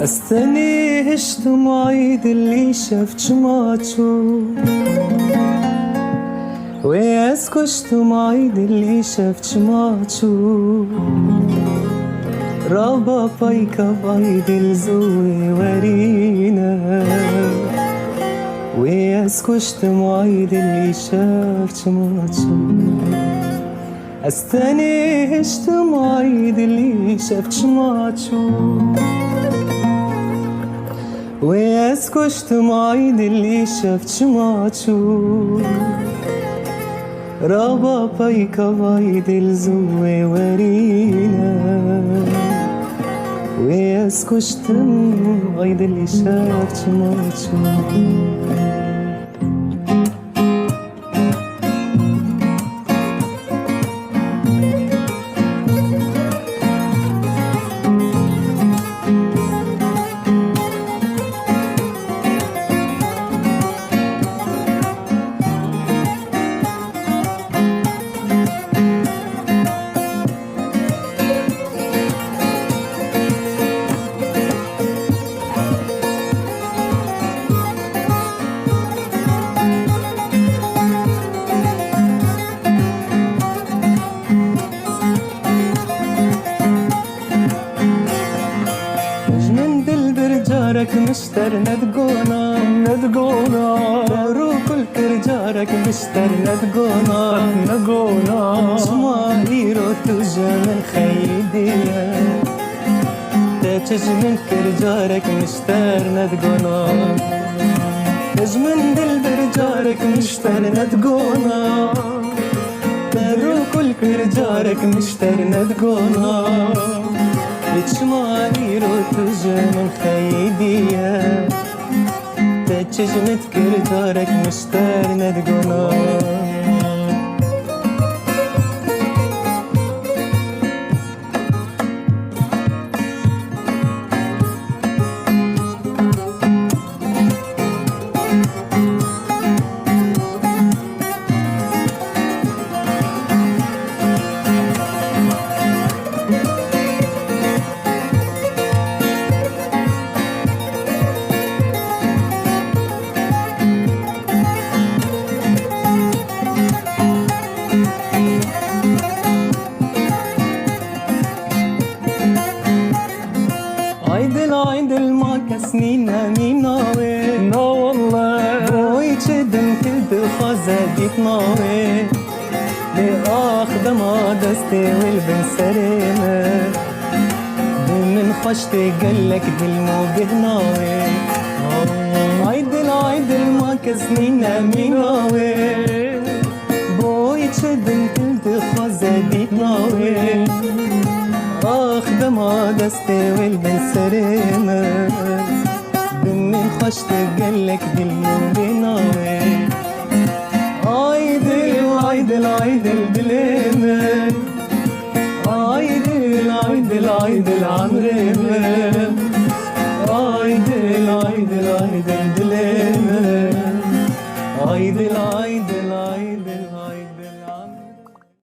استني هشتم عيد اللي شفت شماتشو ويسكشتم عيد اللي شفت شماتشو رابا بايكا بايد الزوي ورينا ويسكشتم عيد اللي شفت شماتشو استني هشتم عيد اللي شفت شماتشو ويسكشتم عيد اللي شفت شماتشو رابا بايكا بايد الزوي ورينا ويسكشتم عيد اللي شفت شماتشو جارك مشتر ندقونا روك الكرجارك مشتر ندقونا شماهيرو تجا من خيدية تجج من كرجارك مشتر ندقونا تج من برجارك مشتر ندقونا روك الكرجارك مشتر ندقونا شماهيرو تجا من خيدية تجج متكر جارك مشتر ندقونا عيدل ما كسنينا ميناوي نا والله ويتشدم كلب خزاديت ناوي لآخذ ما دستي والبن سريمة من خشتي قلك دلمو بهناوي عيدل ما كسنينا ميناوي ويتشدم كلب خزاديت ناوي آخذ ما دستي والبن سريمة بمن خشت قلك دلمو بناوي عيدل بليمة عيدل عمريمة عيدل بليمة عيدل